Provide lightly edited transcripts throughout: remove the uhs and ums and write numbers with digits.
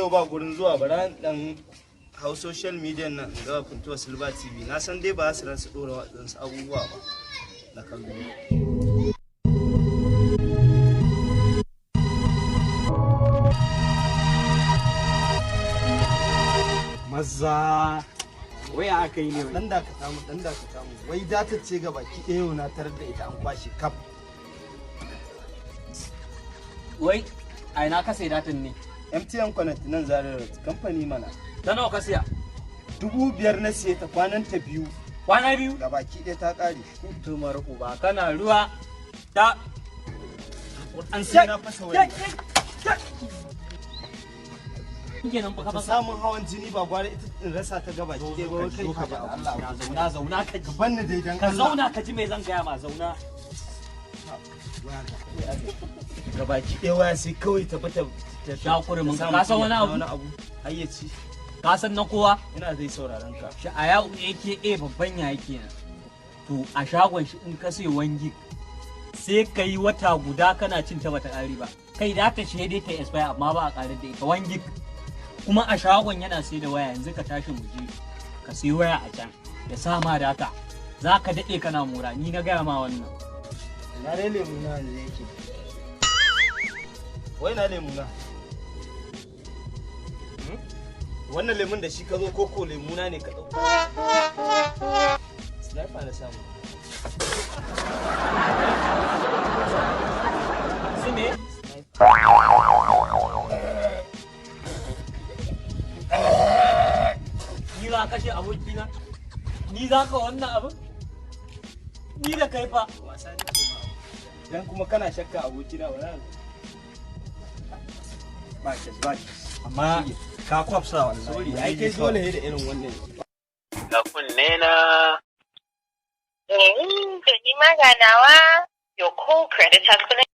yau ba gurin zuwa bara dan hau social media nan ga Funtuwa Silva TV na san dai ba su ran su dora wadansu abubuwa ba na kallo. Maza waya aka yi ne dan da ka tamu wai data ce ga baki ɗaya na tarar da ita an kwashi kaf. wai a ina ka sai datan ne? MTN Connect nan Zaria kamfani mana. Ta nawa ka siya? 5,000 na siye ta kwanan ta biyu. Kwana biyu? Ga baki ɗaya ta ƙare. Tumar uba kana ruwa ta an sai na fasa waya. Kenan ba ka ba samun hawan jini ba gwara ita in rasa ta gaba ki ba wai kai ka ba Allah. Zauna ka ji. Banni dai dan Allah. Ka zauna ka ji me zan gaya ma zauna. Gabaki ɗaya waya sai kawai ta bata ta shakuri mun ka san wani abu hayyaci ka san na kowa ina zai sauraron ka shi a yau AKA babban ya yake nan to a shagon shi in ka sai wangi sai ka yi wata guda kana cin ta bata ƙari ba kai da ta shi dai ta expire amma ba a ƙarar da ita wangi kuma a shagon yana sai da waya yanzu ka tashi mu je ka sai waya a can ya sa ma data za ka daɗe kana mura ni na gaya ma wannan na dai lemuna ne yake wai na lemuna wannan lemun da shi ka zo koko lemuna ne ka ɗauko sniper na samu su ne ni za ka kashe abokina ni za ka wannan abin ni da kai fa wasa ne dan kuma kana shakka abokina ba za ba amma ka kwafsa wallahi sorry ai kai dole ne da irin wannan na kunne na to ni maganawa your call credit has been.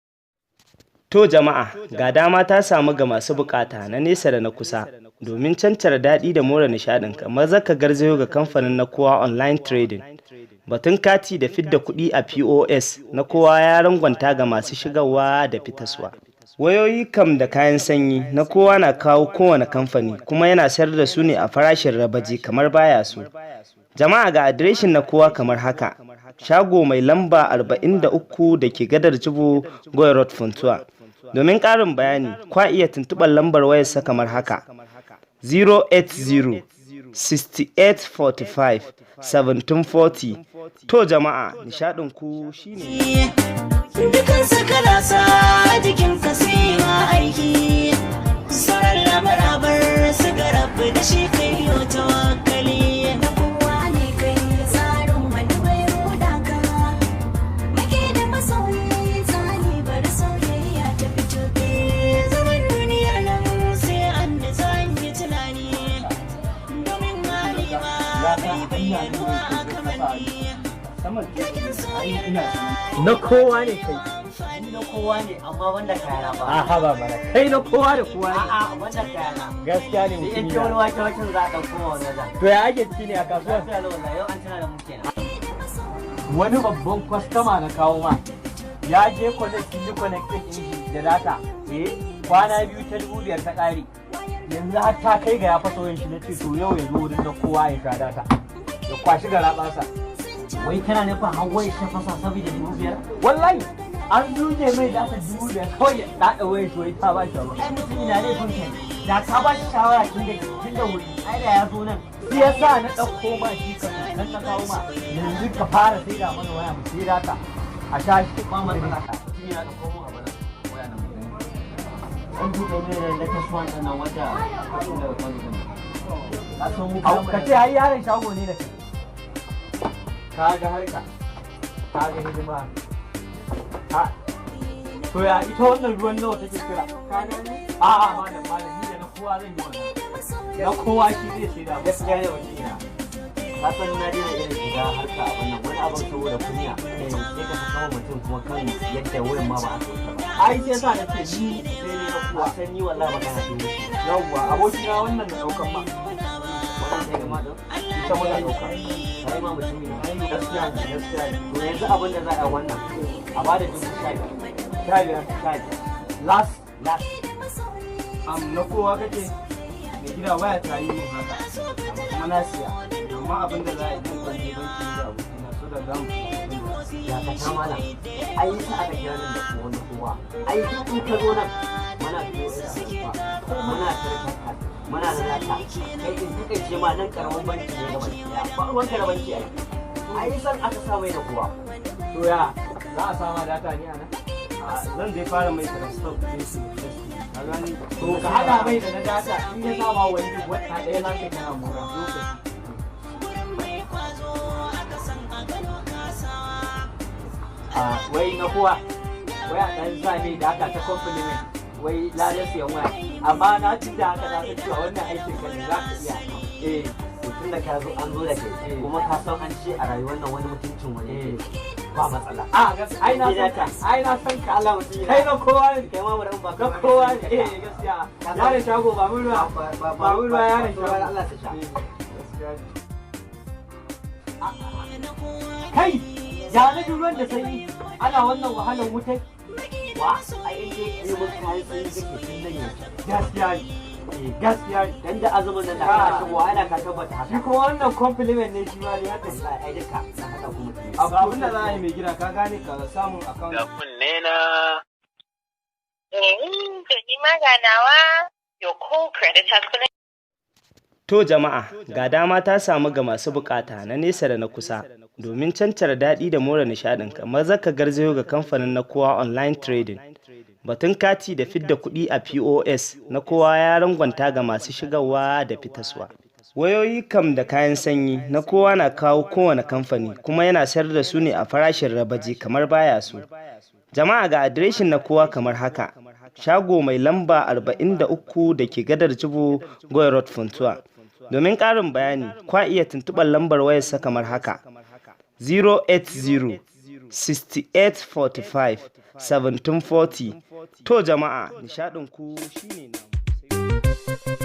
To jama'a ga dama ta samu ga masu bukata na nesa da na kusa domin cancara daɗi da more nishaɗin kamar zaka garzayo ga kamfanin na kowa online trading batun kati da fidda kuɗi a POS na kowa ya rangwanta ga masu shigarwa da fitaswa. Wayoyi kam da kayan sanyi na kowa na kawo kowane kamfani kuma yana sayar da su ne a farashin rabaji kamar baya su. Jama'a ga adireshin na kowa kamar haka. Shago mai lamba 43 da ke gadar Jibo Goy Road Funtuwa. Domin ƙarin bayani, kwa iya tuntuɓar lambar wayarsa kamar haka. 080 6845 1740. To jama'a, nishaɗinku shine. Dukansa kalasa jikin kasiwa aiki sauran lamarabar su garabu da shi kai yau tawakkali na kowa ne kai tsarin wani mai roda ka muke da masoyi tsani bari soyayya ta fito ke zaman duniyar nan sai an da zan yi tunani domin halima bai bayyanuwa a kamanni na kowa ne kai ni na kowa ne amma wanda kayana ba a haba mana kai na kowa da kowa ne a'a wanda kayana gaskiya ne sai in ce wani wake waken za a ɗauko wa wani wajen to ya ake ciki ne a kasuwa lafiya lau wallahi yau an tana da mu kenan wani babban kwastama na kawo ma ya je connecting inji da data kwana biyu ta 5,000 ta ƙare yanzu har ta kai ga ya fasa yin shi na ce to yau ya zo wurin da kowa ya sha data ya kwashi gara ɓasa wai kana nufin hawai ta fasa saboda 5,000 wallahi an duje mai data 5,000 kawai ya ɗaɗa wayar shi wai ta ba shi ai mutum ina laifin kai da ka ba shi shawara tun da wuri ai da ya zo nan shi ya sa na ɗauko ma shi kan na kawo ma yanzu ka fara sai da mana waya mu sai data a sha shi ba mu da ka shi ya ɗauko mu a bana waya na mutum an buɗe mai da kasuwan ɗan nan wata kashin daga kwanu ɗin ka san mu ka ce har yaron shago ne da kai ka ga harka ka ga hidima to ya ita wannan ruwan nawa take kira a'a malam ni da na kowa zan yi wannan na kowa shi zai sai da gaskiya ne wani ina ka san na dena irin shiga harka abin nan wani abin saboda kunya sai ka fi kama mutum kuma kan yadda wurin ma ba a sauka ba ai sai sa na ce ni sai ne na kowa san ni wallahi magana ce ne yawwa abokina wannan na daukan ma wannan sai ga ma don ita muna dauka ai ma mutum ne gaskiya ne to yanzu abin da za a yi wannan a ba da 15,000 last na kowa kake mai gida waya ta yi min haka kuma na siya amma abin da za a yi ɗan banki da abokina so da zamu ya ka ta mana ai sa aka kira nan da wani kowa ai duk in ka zo nan muna biyo da ba muna tarkata muna da nata kai in duka ce ma nan karamin banki ne ga banki ya ba ruwan ka da banki ai san aka sa mai da kowa to ya za a sama data ne a nan zan dai fara mai transfer kuɗin su ka gani to ka hada mai da na data in ya sama wani wata ɗaya za ka kana mura lokaci wai na kowa wai a ɗan sa mai data ta compliment wai lalai siyan waya amma na ci da haka na san cewa wannan aikin ka ne za ka iya tun da ka zo an zo da kai kuma ka san an ce a rayuwar nan wani mutuncin wani ba matsala ai na san ka Allah mutum kai na kowa ne kai ma bari ba na kowa ne gaskiya yaron shago ba mun ruwa yaron shago Allah ta sha kai ya na ruwan da sanyi ana wannan wahalar wutai wa ai ne mun kai sanyi kake tun nan gaskiya gaskiya dan da azumin nan da kana shigo ana ka tabbata haka shi ko wannan compliment ne shi ma ne haka ai duka na haka kuma abin da za a yi mai gida ka gane ka samun account Ga kunne na. To ni ma ganawa your call credit has been. To jama'a, ga dama ta samu ga masu bukata na nesa da na kusa domin cancar daɗi da more nishaɗin kamar zaka garzayo ga kamfanin na kowa online trading. Batun kati da fidda kuɗi a POS na kowa ya rangwanta ga masu shigarwa da fitaswa. Wayoyi kam da kayan sanyi na kowa na kawo kowane kamfani kuma yana sayar da su ne a farashin rabaji kamar baya so. Jama'a ga adireshin na kowa kamar haka. Shago mai lamba 43 da ke gadar Jibo Goy Road Funtuwa. Domin ƙarin bayani, kwa iya tuntuɓar lambar wayarsa kamar haka. 080 6845 1740. To jama'a, nishaɗinku shine namu.